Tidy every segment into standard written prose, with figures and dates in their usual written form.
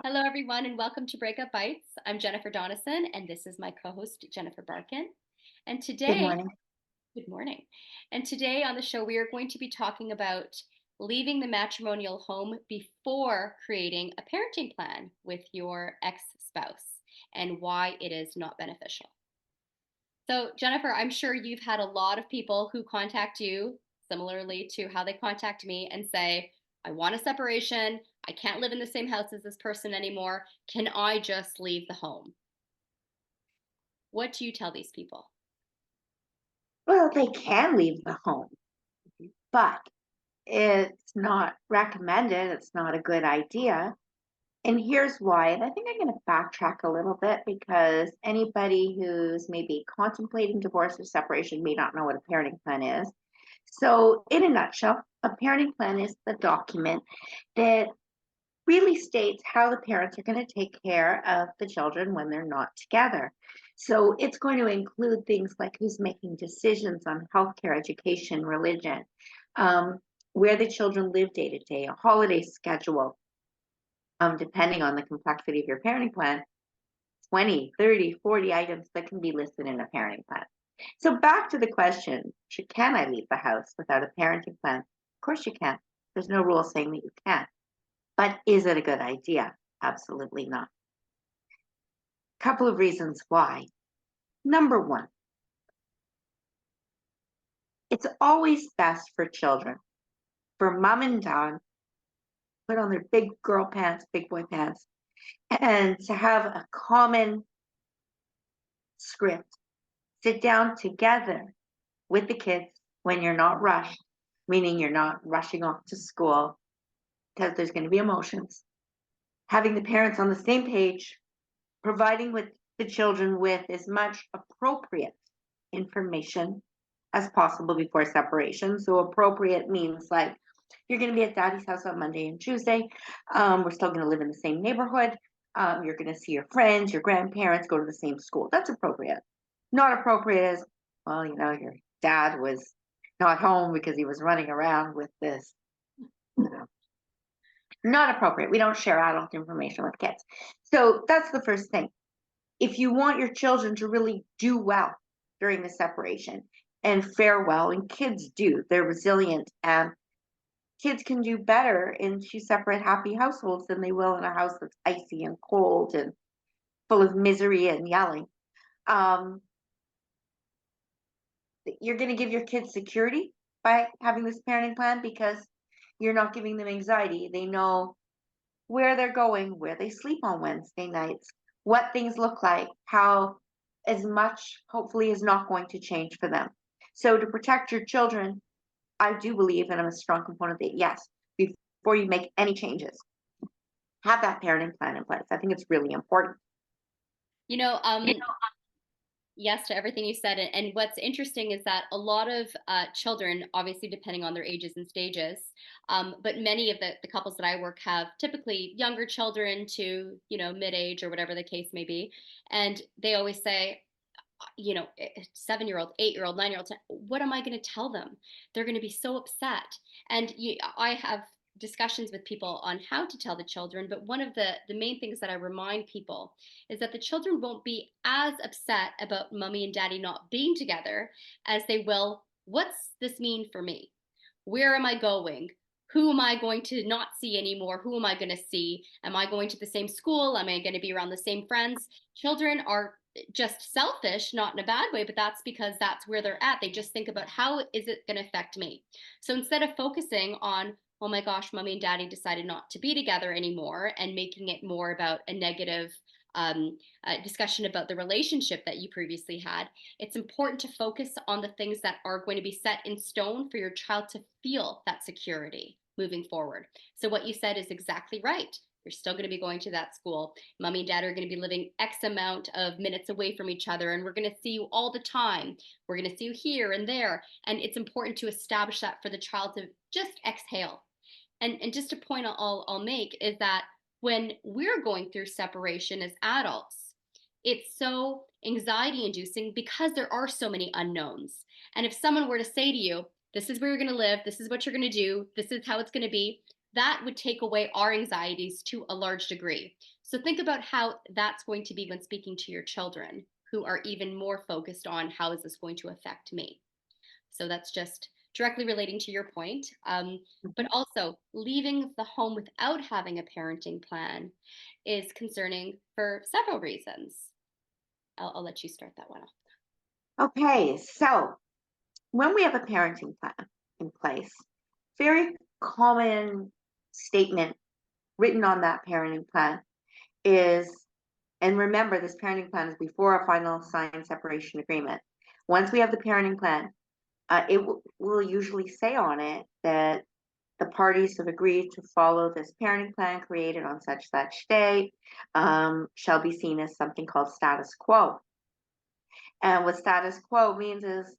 Hello, everyone, and welcome to Breakup Bites. I'm Jennifer Donison, and this is my co host, Jennifer Barkin. And Good today, morning. good morning. And today on the show, we are going to be talking about leaving the matrimonial home before creating a parenting plan with your ex spouse and why it is not beneficial. So, Jennifer, I'm sure you've had a lot of people who contact you similarly to how they contact me and say, I want a separation. I can't live in the same house as this person anymore. Can I just leave the home? What do you tell these people? Well, they can leave the home, but it's not recommended. It's not a good idea. And here's why. And I think I'm going to backtrack a little bit because anybody who's maybe contemplating divorce or separation may not know what a parenting plan is. So, in a nutshell, a parenting plan is the document that really states how the parents are going to take care of the children when they're not together. So it's going to include things like who's making decisions on healthcare, education, religion, um, where the children live day to day, a holiday schedule, depending on the complexity of your parenting plan, 20, 30, 40 items that can be listed in a parenting plan. So back to the question, can I leave the house without a parenting plan? Of course you can. There's no rule saying that you can't. But is it a good idea? Absolutely not. Couple of reasons why. Number one, it's always best for children, for mom and dad, put on their big girl pants, big boy pants, and to have a common script. Sit down together with the kids when you're not rushed, meaning you're not rushing off to school because there's going to be emotions. Having the parents on the same page, providing with the children with as much appropriate information as possible before separation. So appropriate means like you're going to be at daddy's house on Monday and Tuesday. We're still going to live in the same neighborhood. You're going to see your friends, your grandparents, go to the same school. That's appropriate. Not appropriate as, well, your dad was not home because he was running around with this. Not appropriate. We don't share adult information with kids. So that's the first thing. If you want your children to really do well during the separation and fare well, and kids do, they're resilient, and kids can do better in two separate happy households than they will in a house that's icy and cold and full of misery and yelling. Um, you're going to give your kids security by having this parenting plan because you're not giving them anxiety. They know where they're going, where they sleep on Wednesday nights, what things look like, how as much hopefully is not going to change for them. So to protect your children, I do believe, and I'm a strong component that yes, before you make any changes, have that parenting plan in place. I think it's really important. You know, yes to everything you said. And what's interesting is that a lot of children, obviously depending on their ages and stages, but many of the couples that I work have typically younger children to, mid-age or whatever the case may be. And they always say, 7-year-old, 8-year-old, 9-year-old, what am I going to tell them? They're going to be so upset. And I have discussions with people on how to tell the children, but one of the main things that I remind people is that the children won't be as upset about mommy and daddy not being together as they will, what's this mean for me? Where am I going? Who am I going to not see anymore? Who am I going to see? Am I going to the same school? Am I going to be around the same friends? Children are just selfish, not in a bad way, but that's because that's where they're at. They just think about how is it going to affect me? So instead of focusing on, oh my gosh, mommy and daddy decided not to be together anymore and making it more about a negative discussion about the relationship that you previously had, it's important to focus on the things that are going to be set in stone for your child to feel that security moving forward. So, what you said is exactly right. You're still going to be going to that school. Mommy and dad are going to be living X amount of minutes away from each other, and we're going to see you all the time. We're going to see you here and there. And it's important to establish that for the child to just exhale. And just a point I'll make is that when we're going through separation as adults, it's so anxiety inducing because there are so many unknowns. And if someone were to say to you, this is where you're going to live, this is what you're going to do, this is how it's going to be, that would take away our anxieties to a large degree. So think about how that's going to be when speaking to your children, who are even more focused on how is this going to affect me. So that's just directly relating to your point. But Mhm. also, leaving the home without having a parenting plan is concerning for several reasons. I'll let you start that one off. Okay, so when we have a parenting plan in place, very common statement written on that parenting plan is, and remember, this parenting plan is before a final signed separation agreement. Once we have the parenting plan, will usually say on it that the parties have agreed to follow this parenting plan created on such date, shall be seen as something called status quo. And what status quo means is,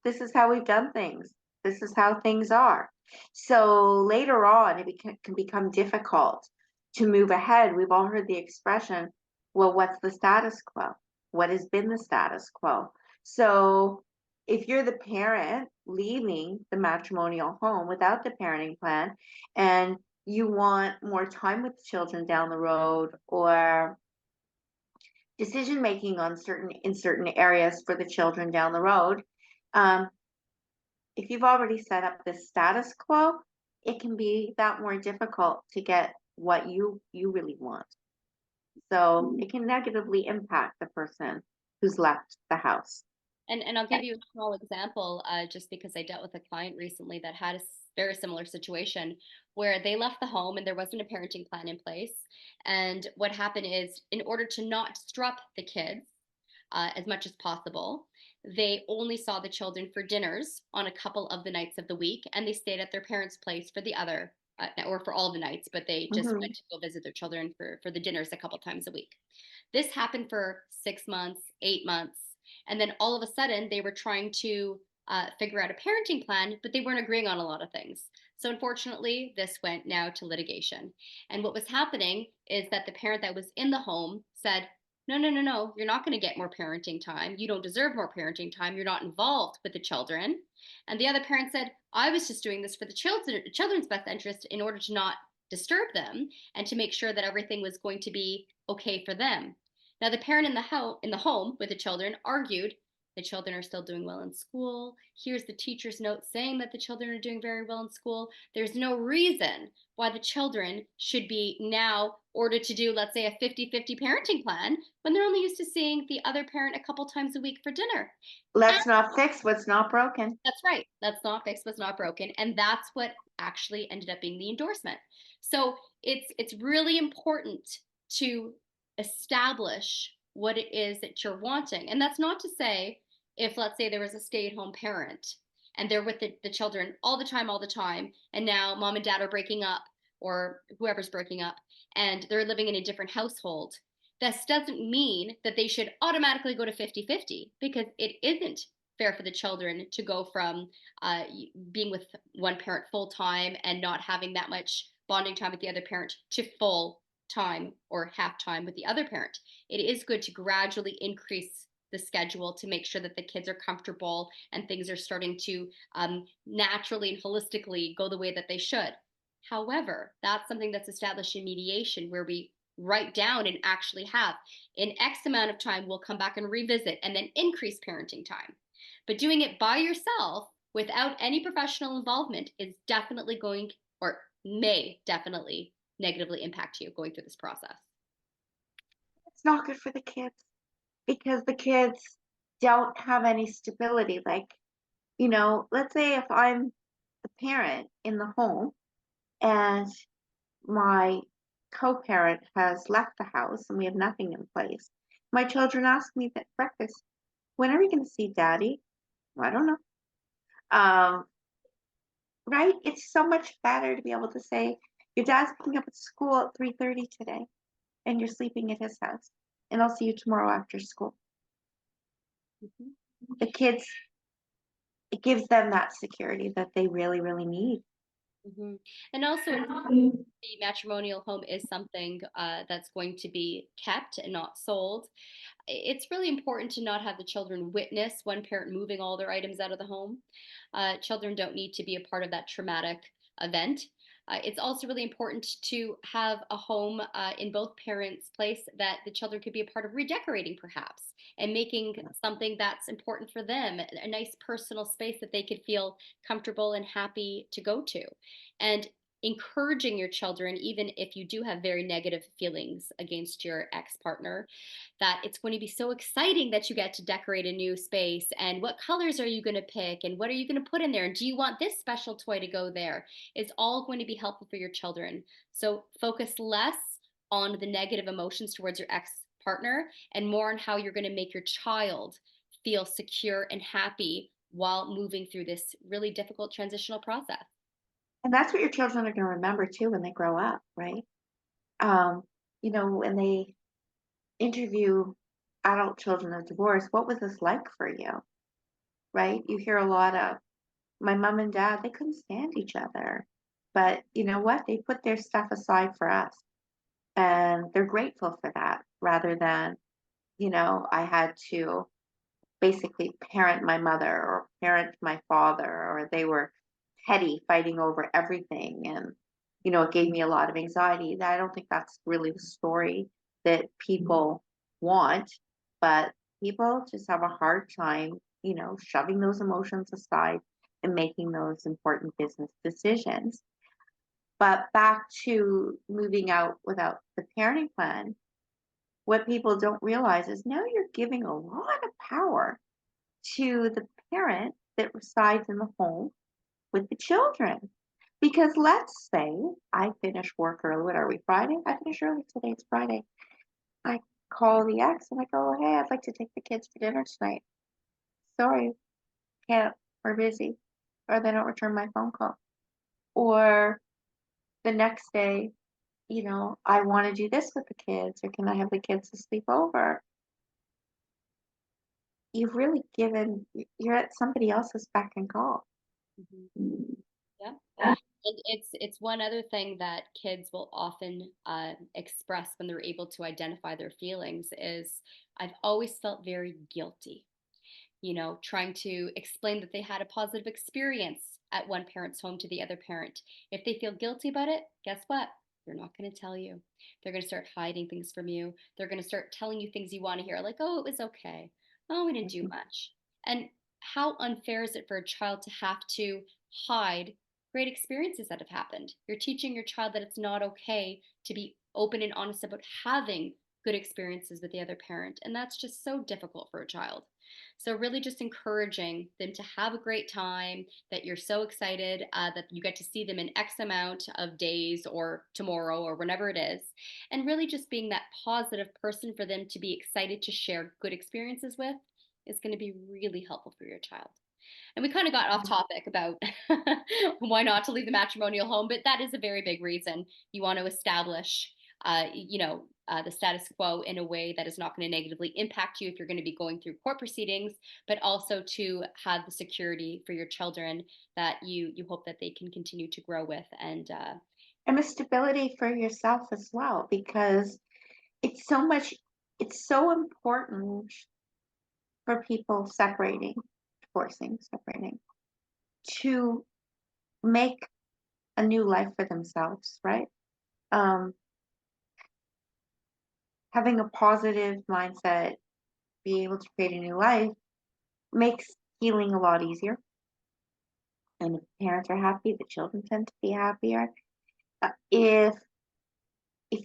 this is how we've done things. This is how things are. So later on, can become difficult to move ahead. We've all heard the expression, well, what's the status quo? What has been the status quo? So if you're the parent leaving the matrimonial home without the parenting plan and you want more time with the children down the road, or decision making on certain areas for the children down the road, um, if you've already set up this status quo, it can be that more difficult to get what you really want. So it can negatively impact the person who's left the house. And I'll give you a small example, just because I dealt with a client recently that had a very similar situation where they left the home and there wasn't a parenting plan in place. And what happened is, in order to not disrupt the kids as much as possible, they only saw the children for dinners on a couple of the nights of the week, and they stayed at their parents' place for the other. Or for all the nights, but they just Hmm. went to go visit their children for the dinners a couple times a week. This happened for 6 months, 8 months, and then all of a sudden they were trying to figure out a parenting plan, but they weren't agreeing on a lot of things. So unfortunately, this went now to litigation. And what was happening is that the parent that was in the home said, no, no, no, no, you're not going to get more parenting time. You don't deserve more parenting time. You're not involved with the children. And the other parent said, I was just doing this for the children's best interest in order to not disturb them and to make sure that everything was going to be okay for them. Now, the parent in the home with the children argued the children are still doing well in school. Here's the teacher's note saying that the children are doing very well in school. There's no reason why the children should be now ordered to do, let's say, a 50-50 parenting plan when they're only used to seeing the other parent a couple times a week for dinner. And Let's not fix what's not broken. that's right. That's not fixed, what's not broken. And that's what actually ended up being the endorsement. So it's really important to establish what it is that you're wanting. And that's not to say, if let's say there was a stay-at-home parent and they're with the children all the time, and now mom and dad are breaking up, or whoever's breaking up, and they're living in a different household. This doesn't mean that they should automatically go to 50-50, because it isn't fair for the children to go from uh, being with one parent full time and not having that much bonding time with the other parent to full time or half time with the other parent. It is good to gradually increase the schedule to make sure that the kids are comfortable and things are starting to naturally and holistically go the way that they should. However, that's something that's established in mediation, where we write down and actually have in X amount of time, we'll come back and revisit and then increase parenting time. But doing it by yourself without any professional involvement is definitely going, or may definitely negatively impact you going through this process. It's not good for the kids because the kids don't have any stability. Like, let's say if I'm the parent in the home and my co-parent has left the house and we have nothing in place. My children ask me at breakfast, when are we going to see daddy? I don't know. Um, right? It's so much better to be able to say, your dad's picking up at school at 3:30 today and you're sleeping at his house. And I'll see you tomorrow after school. Mhm. The kids, it gives them that security that they really, really need. Mhm. And also, if the matrimonial home is something that's going to be kept and not sold, it's really important to not have the children witness one parent moving all their items out of the home. Children don't need to be a part of that traumatic event. It's also really important to have a home in both parents' place that the children could be a part of redecorating, perhaps, and making something that's important for them, a nice personal space that they could feel comfortable and happy to go to. And encouraging your children, even if you do have very negative feelings against your ex partner, that it's going to be so exciting that you get to decorate a new space. And what colors are you going to pick? And what are you going to put in there? And do you want this special toy to go there? It's all going to be helpful for your children. So focus less on the negative emotions towards your ex partner and more on how you're going to make your child feel secure and happy while moving through this really difficult transitional process. And that's what your children are going to remember too when they grow up, right? Um, when they interview adult children of divorce, what was this like for you? Right? You hear a lot of my mom and dad, they couldn't stand each other. But you know what? They put their stuff aside for us. And they're grateful for that rather than, I had to basically parent my mother or parent my father, or they were petty, fighting over everything. And, it gave me a lot of anxiety. I don't think that's really the story that people want, but people just have a hard time, shoving those emotions aside and making those important business decisions. But back to moving out without the parenting plan, what people don't realize is now you're giving a lot of power to the parent that resides in the home with the children. Because let's say I finish work early. What are we, Friday? I finish early today. It's Friday. I call the ex and I go, hey, I'd like to take the kids to dinner tonight. Sorry, can't. We're busy. Or they don't return my phone call. Or the next day, I want to do this with the kids, or can I have the kids to sleep over? You've really you're at somebody else's beck and call. Mhm. Yeah. And it's one other thing that kids will often express when they're able to identify their feelings is I've always felt very guilty, trying to explain that they had a positive experience at one parent's home to the other parent. If they feel guilty about it, guess what? They're not going to tell you. They're going to start hiding things from you. They're going to start telling you things you want to hear, like, oh, it was okay. Oh, we didn't do Mhm. much. And how unfair is it for a child to have to hide great experiences that have happened? You're teaching your child that it's not okay to be open and honest about having good experiences with the other parent. And that's just so difficult for a child. So, really just encouraging them to have a great time, that you're so excited that you get to see them in X amount of days or tomorrow or whenever it is. And really just being that positive person for them to be excited to share good experiences with is going to be really helpful for your child. And we kind of got off topic about why not to leave the matrimonial home, but that is a very big reason. You want to establish, the status quo in a way that is not going to negatively impact you if you're going to be going through court proceedings, but also to have the security for your children that you hope that they can continue to grow with. And And the stability for yourself as well, because it's so much, it's so important for people separating, to make a new life for themselves, right? Um, Having a positive mindset, be able to create a new life makes healing a lot easier. And if parents are happy, the children tend to be happier. If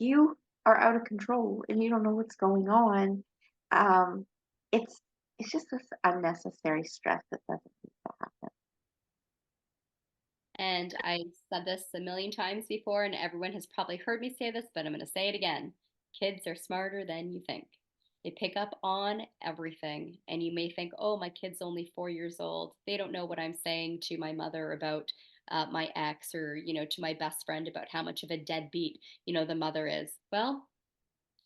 you are out of control and you don't know what's going on, um, it's it's just this unnecessary stress that doesn't need to happen. And I said this a million times before, and everyone has probably heard me say this, but I'm going to say it again. Kids are smarter than you think. They pick up on everything. And you may think, oh, my kid's only 4 years old. They don't know what I'm saying to my mother about my ex, or, to my best friend about how much of a deadbeat, the mother is. Well,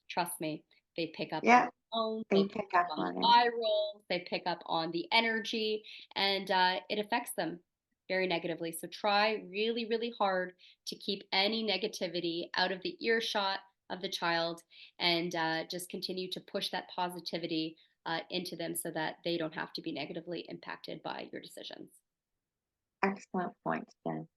trust me, they pick up on Yeah, tones, they they pick pick up up on the on it. eye rolls, they pick up on the energy, and it affects them very negatively. So try really, really hard to keep any negativity out of the earshot of the child, and just continue to push that positivity into them so that they don't have to be negatively impacted by your decisions. Excellent points, Ben.